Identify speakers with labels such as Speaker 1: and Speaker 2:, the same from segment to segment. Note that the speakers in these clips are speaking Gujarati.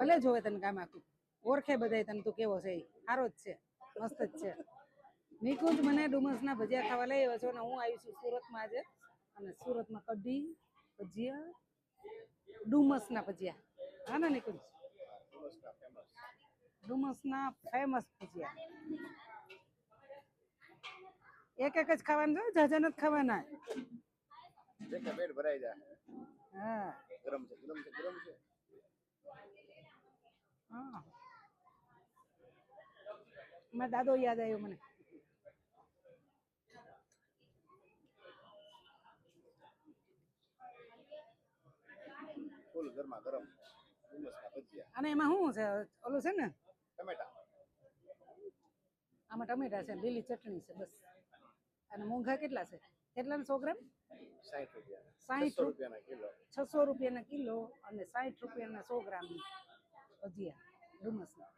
Speaker 1: ભલે જોવે તને કામ આખું ઓળખે બધાય તને તું કેવો છે સારો જ છે મસ્ત જ છે નિકુંજ મને ડુમસના ભજીયા ખાવા લઈ આવ્યો છો અને હું આવી છું સુરતમાં આજે અને સુરતમાં કઢી ભજીયા ડુમસના ભજીયા હા ને નિકુંજ ડુમસના ફેમસ ભજીયા એક જ ખાવાનું જો જાજા નથી ખાવાના
Speaker 2: પેટ ભરાઈ જાય
Speaker 1: હા
Speaker 2: ગરમ છે ગરમ છે ગરમ છે
Speaker 1: હા મારા દાદો યાદ આવ્યો મને
Speaker 2: ફૂલ ગરમા ગરમ ડુમસના ભજીયા
Speaker 1: અને એમાં શું છે ઓલું છે ને
Speaker 2: ટમેટા
Speaker 1: આમાં ટમેટા છે લીલી ચટણી છે બસ અને મોંઘા કેટલા છે કેટલાના 100 ગ્રામ
Speaker 2: 60 રૂપિયા
Speaker 1: 60
Speaker 2: રૂપિયાના કિલો
Speaker 1: 600 રૂપિયાના કિલો અને 60 રૂપિયાના 100 ગ્રામ ભજીયા ડુમસના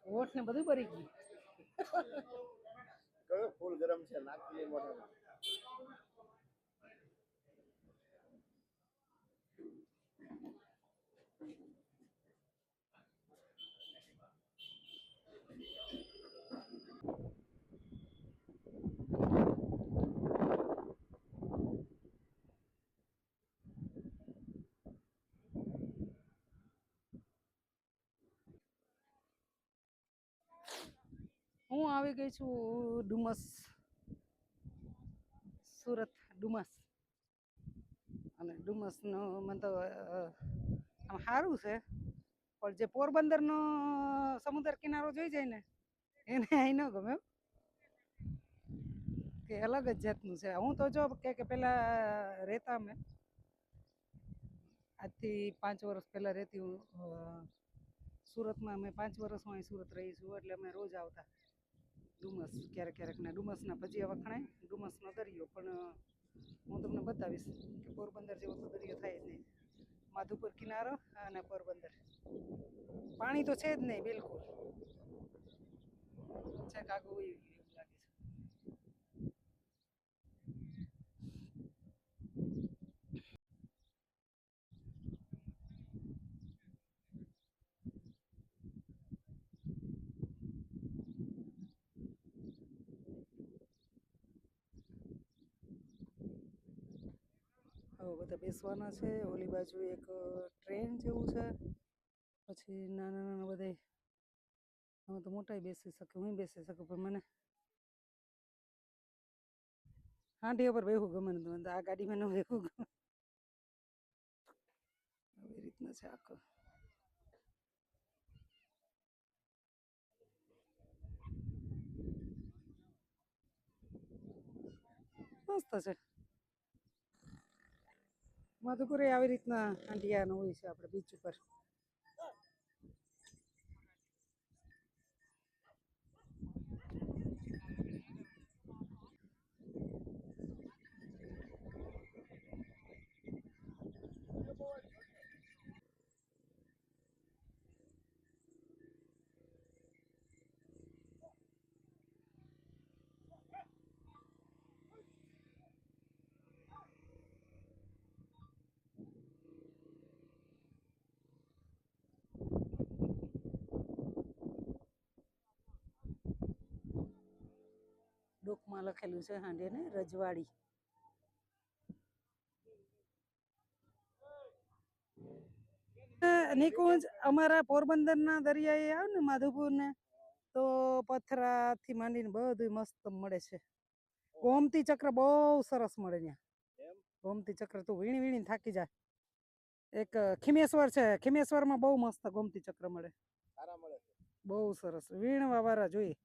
Speaker 1: હોઠ ને બધું ભરી ગયું
Speaker 2: કયો ફૂલ ગરમ છે નાખી મોઢામાં
Speaker 1: હું આવી ગઈ છું ડુમસ સુરત ડુમસ અને ડુમસનો મને તો આમ સારું છે પણ જે પોરબંદરનો સમુદ્ર કિનારો જોઈ જાય ને એને અહીં ન ગમે કે અલગ જ જાતનું છે હું તો જો કે પેલા રહેતા અમે આજથી 5 વર્ષ પહેલા રહેતી હું સુરતમાં અમે 5 વર્ષ હું અહીં સુરત રહી છું એટલે અમે રોજ આવતા ડુમસ ક્યારેક ક્યારેક ને ડુમસના ભજીયા વખણાય ડુમસનો દરિયો પણ હું તમને બતાવીશ કે પોરબંદર જેવો તો દરિયો થાય જ નહીં માધુપુર કિનારો અને પોરબંદર પાણી તો છે જ નહીં બિલકુલ છે કાગુ એવું લાગે છે હવે બધા બેસવાના છે ઓલી બાજુ એક ટ્રેન જેવું છે પછી નાના નાના બધા અમે તો મોટાઈ બેસી શકે હું બેસી શકું પણ મને હાંડી પર બેહવું ગમે ને આ ગાડીમાં ન બેહવું ગમે આવી રીતના છે આખો મસ્ત છે માધુપુરે આવી રીતના હાંડિયાનું હોય છે આપણે બીચ ઉપર ડોકમાં લખેલું છે હાંડે ને રજવાડી નિકુંજ અમારા પોરબંદરના દરિયાએ આવે ને માધુપુર ને તો પથરાથી માંડીને બધું મસ્ત મળે છે ગોમતી ચક્ર બહુ સરસ મળે ત્યાં ગોમતી ચક્ર તું વીણી વીણી થાકી જાય એક ખીમેશ્વર છે ખીમેશ્વરમાં બહુ મસ્ત ગોમતી ચક્ર મળે બહુ સરસ વીણવા વાળા જોઈએ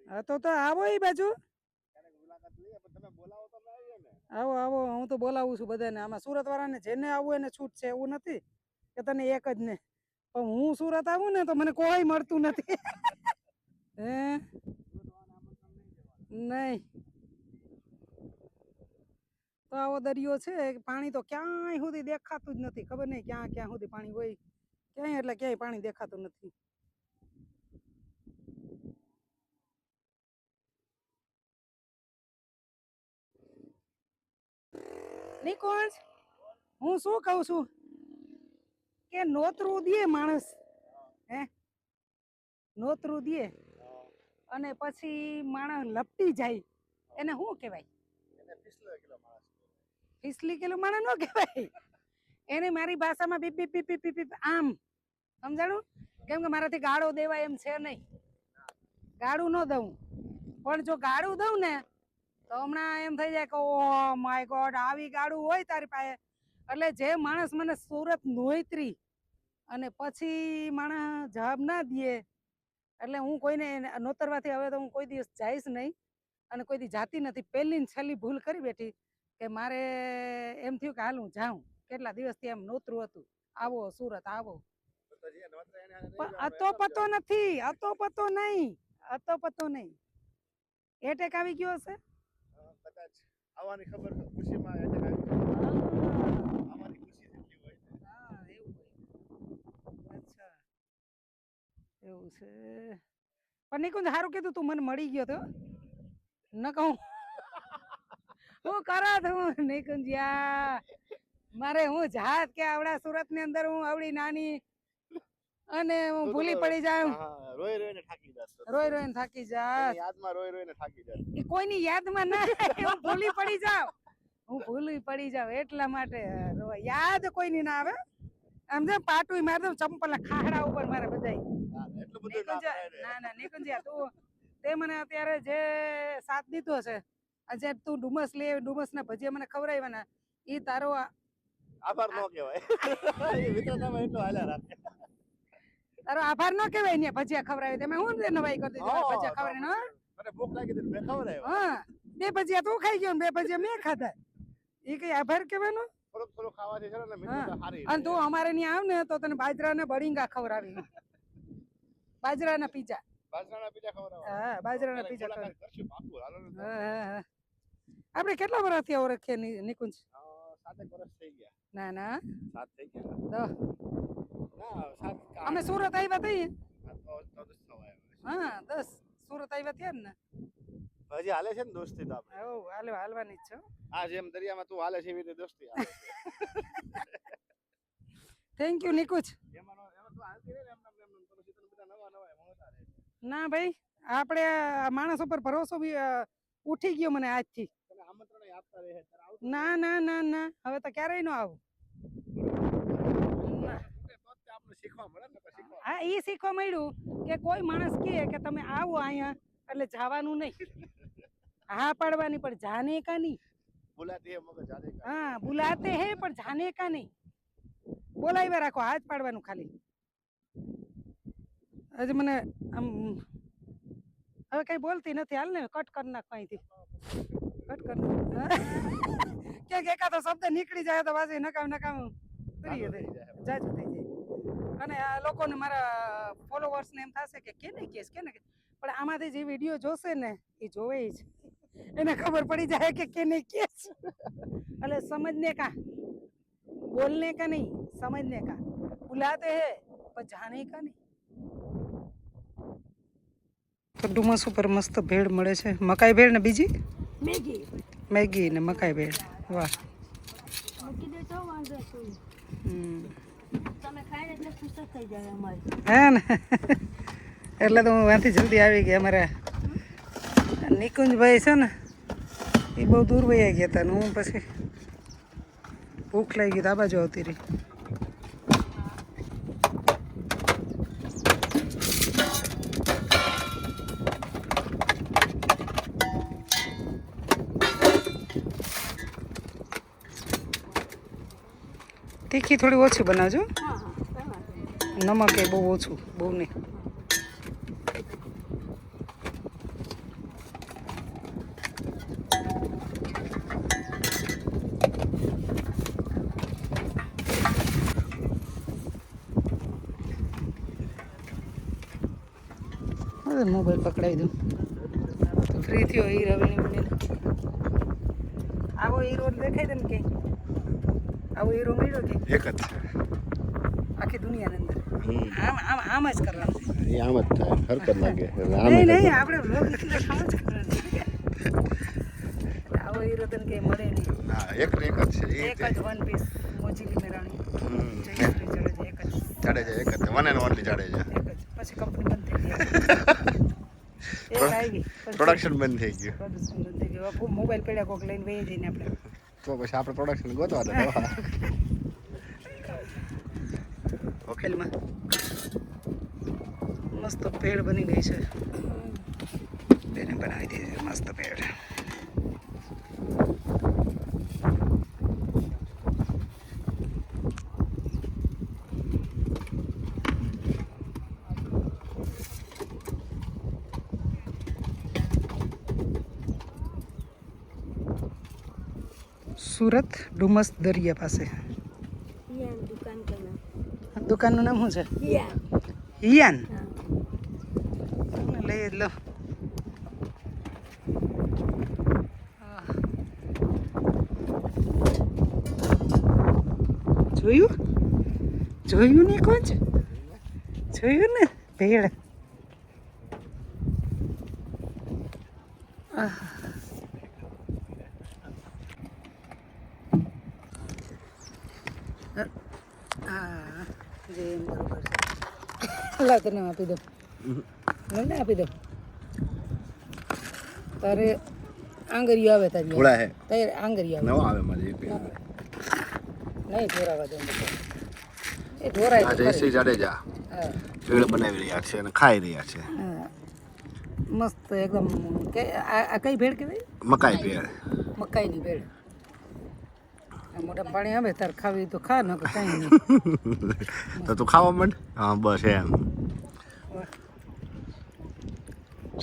Speaker 1: હા તો આવો એ બાજુ આવો આવો હું તો બોલાવું છું બધાને આમાં સુરત વાળાને જેને આવવું એને છૂટ છે એવું નથી કે તને એક જ ને પણ હું સુરત આવું ને તો મને કોઈ મળતું નથી હે નહીં તો આવો દરિયો છે પાણી તો ક્યાંય સુધી દેખાતું જ નથી ખબર નહીં ક્યાં ક્યાં સુધી પાણી હોય ક્યાંય એટલે ક્યાંય પાણી દેખાતું નથી નિકુંજ હું શું કહું છું કે નોતરું દે માણસ હે નોતરું દે અને પછી માણસ લપટી જાય એને શું કહેવાય?
Speaker 2: એને 50 કિલો માણસ.
Speaker 1: 50 કિલો માણસ ન કહેવાય એને મારી ભાષામાં beep beep beep beep beep આમ સમજાણું? કેમ કે મારાથી ગાળો દેવાય એમ છે નહીં, ગાળું ન દઉં. પણ જો ગાળું દઉં ને તો હમણાં એમ થઈ જાય કે ઓ માય ગોડ આવી ગાળું હોય તારી પાસે. એટલે જે માણસ મને સુરત નોતરી અને પછી માણસ જવાબ ના દે એટલે હું કોઈને નોતરવાથી હવે તો હું કોઈ દિવસ જઈશ નહીં અને કોઈ દી જાતી નથી. પહેલી ને છેલ્લી ભૂલ કરી બેઠી કે મારે એમ થયું કે હાલ હું જાઉં. કેટલા દિવસથી એમ નોતરું હતું, આવો સુરત આવો.
Speaker 2: તો જે નોતરે એને હારે
Speaker 1: પણ
Speaker 2: નહીં જવાનું,
Speaker 1: અતો પતો નથી, અતો પતો નહીં, અતો પતો નહીં. એટેક આવી ગયો હશે.
Speaker 2: કદાચ આવવાની ખબર ખુશીમાં એને આવી જાય. આવવાની ખુશી જેટલી હોય ને.
Speaker 1: હા એવું હોય. અચ્છા એવું છે. પણ નિકુંજ સારું કીધું તું મને મળી ગયો તો ન કહું હું કરા તું નિકુંજિયા મારે હું જાત કે આવડા સુરત ની અંદર હું આવડી નાની અને હું ભૂલી પડી જાઉં.
Speaker 2: હા, રોઈ રોઈને થાકી જાત.
Speaker 1: રોઈ રોઈને થાકી જાત.
Speaker 2: એની યાદમાં રોઈ રોઈને થાકી જાત.
Speaker 1: એ કોઈની યાદમાં ના હું ભૂલી પડી જાઉં, હું ભૂલી પડી જાઉં એટલા માટે યાદ કોઈની ના આવે. આમ જો પાટું મારી દઉં ચંપલ ખાડા ઉપર મારે બધાય.
Speaker 2: હા, એટલું બધું ના થાય રે.
Speaker 1: ના ના નિકુંજિયા તું તે મને અત્યારે જે સાથ દીધો છે આજે તું ડુમસ લે ડુમસ ના ભજીયા મને ખવડાવ્યા ઈ તારો
Speaker 2: આભાર ન કહેવાય. એ મિત્રતામાં એટલો હાલ્યા રાખે.
Speaker 1: તારો આભાર ન કહેવાય ને ભજીયા ખવડાવે તમે હું નવાઈ કરી દીધી મારા ભજીયા ખવડાવીને હો?
Speaker 2: મને ભૂખ લાગી હતી મેં ખવડાવ્યા.
Speaker 1: હા બે ભજીયા તું ખાઈ ગયો ને બે ભજીયા મેં ખાધા. ઈ કઈ આભાર કહેવાનો?
Speaker 2: થોડુંક થોડુંક ખાવાથી છે ને મિત્રતા સારી
Speaker 1: અને તું અમારે ત્યાં આવ ને તો તને બાજરાના બળીંગા ખવડાવી, બાજરાના પીઝા.
Speaker 2: બાજરાના પીઝા ખવડાવવા.
Speaker 1: હા બાજરાના પીઝા
Speaker 2: મુલાકાત કરશું પાકું. હાલો ને.
Speaker 1: હા આપણે કેટલા વર્ષથી ઓળખીએ નિકુંજ?
Speaker 2: 7 વર્ષ થઈ ગયા.
Speaker 1: ના ના
Speaker 2: 7 થઈ ગયા.
Speaker 1: દહ.
Speaker 2: ના 7
Speaker 1: અમે સુરત આવ્યા તઈ
Speaker 2: તો 10 થવાય.
Speaker 1: હા 10 સુરત આવ્યા ત્યાં ને.
Speaker 2: હજી હાલે છે ને દોસ્તી તો આપણે.
Speaker 1: હો હાલવાની જ છે.
Speaker 2: આ જેમ દરિયામાં તું હાલે છે એવી રીતે દોસ્તી હાલે છે.
Speaker 1: Thank you Nikunj.
Speaker 2: એમાં તું હાલતી રહે ને એમ તો પછી તને બધા નવા મળતા રહે.
Speaker 1: ના ભાઈ આપણે આ માણસ ઉપર ભરોસો બી ઉઠી ગયો મને આજથી.
Speaker 2: તને આમંત્રણ આપતા રહે ત્યારે આવતું
Speaker 1: ના ના ના ના હવે તો ક્યારેય ન આવું.
Speaker 2: તો આપણે શીખવા મળે ને પછી શીખવા.
Speaker 1: હા એ શીખવા મળ્યું કે કોઈ માણસ કહે કે તમે આવો અહીંયા એટલે જવાનું નહીં, હા પાડવાની પણ જાને કા નહીં.
Speaker 2: बुलाते हैं मगर जाने का.
Speaker 1: हाँ बुलाते हैं पर जाने का नहीं, બોલાવ્યા રાખો હાથ પાડવાનું ખાલી. હજી મને આમ હવે કઈ બોલતી નથી. હાલ ને કટ કરી નાખ અહીંથી, કટ કરી નાખ. ક્યાંક એકાદો શબ્દ નીકળી જાય તો પાછી નકામ કરી દે, જાજુ થઈ જાય. અને આ લોકોને મારા ફોલોવર્સને એમ થશે કે કેને કેસ પણ આમાંથી જે વિડીયો જોશે ને એ જોવે જ એને ખબર પડી જાય કે કેને કેસ. એટલે સમજને કા, બોલને કા નહીં, સમજને કા. बुलाते हैं पर जाने का नहीं. તો ડુમસ ઉપર મસ્ત ભેળ મળે છે, મકાઈ ભેળ ને બીજી મેગી ને મકાઈ ભેળ. વાહ. હે ને એટલે તો હું ત્યાંથી જલ્દી આવી ગઈ. અમારા નિકુંજભાઈ છે ને એ બહુ દૂર વયા ગયા હતા ને હું પછી ભૂખ લાગી ગઈ તો આ બાજુ આવતી રહી. તીખી થોડી ઓછી બનાવજો, નમક એ બહુ ઓછું, બહુ નહીં. મોબાઈલ પકડાવી દઉં તો ફ્રી થયો. હીરો આવો હીરો દેખાય તને કે આવો હીરો મળ્યો કે
Speaker 2: એક જ છે
Speaker 1: આખી દુનિયાની અંદર. આમ આમ આમ જ કરવાનું છે.
Speaker 2: એ આમ જ થાય, હરકત લાગે.
Speaker 1: નહીં નહીં આપણે વ્લોગ એટલે આમ જ કરવાનું છે. આવો આવો હીરો તને કે મળે નહીં.
Speaker 2: હા એક ને એક જ છે
Speaker 1: એક જ વન પીસ મોજીલી મેરાણી
Speaker 2: હમ.
Speaker 1: જયશ્રી જાડેજા એક જ
Speaker 2: જાડેજા એક જ વન એન્ડ ઓનલી જાડેજા.
Speaker 1: એક જ પછી કંપની બંધ થઈ ગઈ એક આવી
Speaker 2: પ્રોડક્શન બંધ થઈ ગયું
Speaker 1: પ્રોડક્શન બંધ થઈ ગયું હવે મોબાઈલ પડ્યા કોક લઈને વહી જઈને આપણે
Speaker 2: તો પછી આપણે પ્રોડક્શન ગોતવા દે
Speaker 1: હોટેલમાં મસ્ત પેડ બની ગઈ છે બેને બનાવી દીધી છે મસ્ત પેડ સુરત ડુમસ દરિયા પાસે દુકાનનું નામ શું છે હિયાન લઈ લો જોયું જોયું ને કોચ જોયું ને ભેળ હા જે એમ બરોબર છે લા તને આપી દો મને આપી દો તારે આંગળીઓ આવે તારી
Speaker 2: થોડા હે
Speaker 1: તારે આંગળીઓ આવે
Speaker 2: નવો આવે મારી
Speaker 1: નહીં ઢોરાવા દો એ ઢોરાય
Speaker 2: આ જયશ્રી જાડેજા
Speaker 1: હા
Speaker 2: ભેળ બનાવી રહ્યા છે અને ખાઈ રહ્યા છે
Speaker 1: હા મસ્ત એકદમ કે આ કઈ ભેળ કહેવાય
Speaker 2: મકાઈ ભેળ
Speaker 1: મકાઈની ભેળ આ મોટા પાણી આવે તાર ખાવી તો ખા ન કાંઈ નહીં
Speaker 2: તો તું ખાવા માંડ હા બસ એમ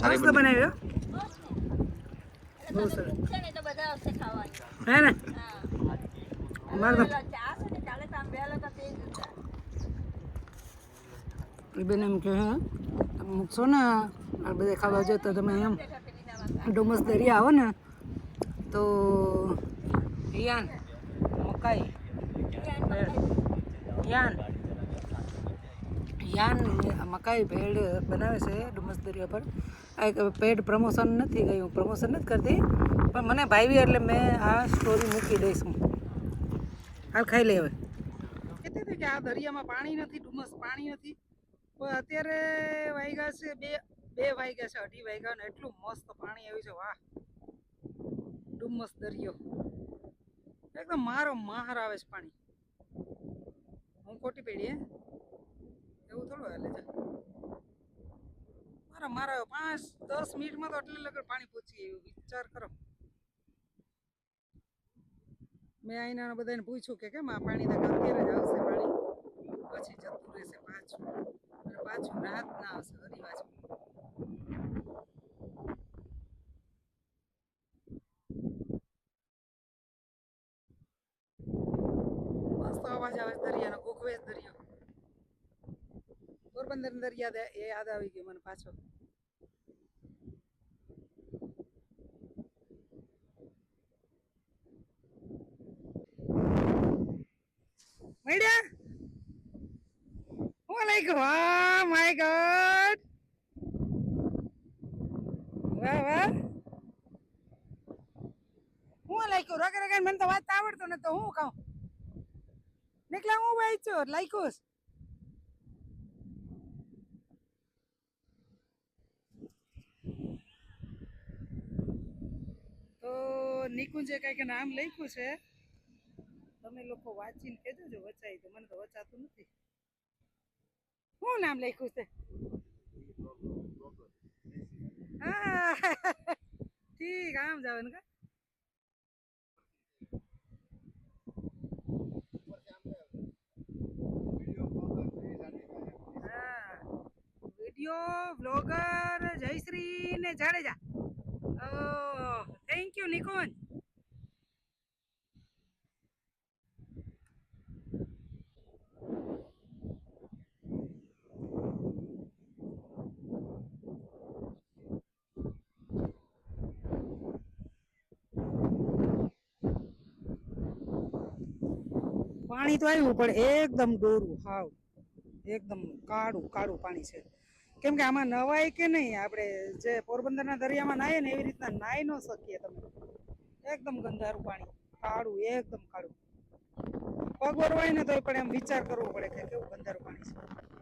Speaker 1: મસ્ત બનાવ્યો બહુ સરસ હે ને મારે એ બેન એમ કે હે મૂકશો ને આ બધે ખાવા જો તો તમે એમ ડુમસ દરિયા આવો ને તો યાન મકાઈ યાન યાન મકાઈ ભેળ બનાવે છે ડુમસ દરિયા પર આ એક પેડ પ્રમોશન નથી ગયું પ્રમોશન નથી કરતી પણ મને ભાવી એટલે મેં આ સ્ટોરી મૂકી દઈશ હું હાલ ખાઈ લે હવે કહેતી હતી કે આ દરિયામાં પાણી નથી ડુમસ પાણી નથી પણ અત્યારે વાગ્યા છે બે વાગ્યા છે 2:30 વાગ્યા ને એટલું મસ્ત પાણી આવ્યું છે વાહ ડુમસ દરિયો એકદમ મારો મહાર આવે છે પાણી હું ખોટી પડી હે એવું થોડું હાલે છે મારા 5-10 મિનિટમાં તો એટલે લગર પાણી પહોંચી ગયું વિચાર કરો મેં અહીંના બધાને પૂછ્યું કે કેમ આ પાણી તો અત્યારે જ આવશે પાણી પછી જતું રહેશે પાછું અને પાછું રાત ના આવશે હરિવાજ મસ્ત અવાજ આવે દરિયાનો ગોખવેશ દરિયો પોરબંદર દરિયા એ યાદ આવી ગયો મને પાછો મળ્યા હું લાગ્યું વાહ માય ગોડ વાહ વાહ હું લાગ્યું રગ મને તો વાત આવડતો ને તો હું કહું નીકળ્યા હું ભાઈ છું લાગ્યું તો નિકુંજે કઈક નામ લખ્યું છે તમે લોકો વાંચીને કહેજો જો વચાય તો મને તો વચાતું નથી શું નામ લખ્યું છે હા ઠીક આમ જાવ ને કા વિડિયો બ્લોગર જયશ્રી ને જાડેજા ઓહ થેન્ક યુ નિકુંજ પાણી તો આવ્યું પણ એકદમ ડોરું હાવ એકદમ કાળું કાળું પાણી છે કેમ કે આમાં નવાય કે નહીં આપણે જે પોરબંદરના દરિયામાં નાહીએ ને એવી રીતના નાહી ન શકીએ તમે એકદમ ગંધારું પાણી, કાળું, એકદમ કાળું. પગ વરવાય ને તોય પણ એમ વિચાર કરવો પડે કે કેવું ગંધારું પાણી છે.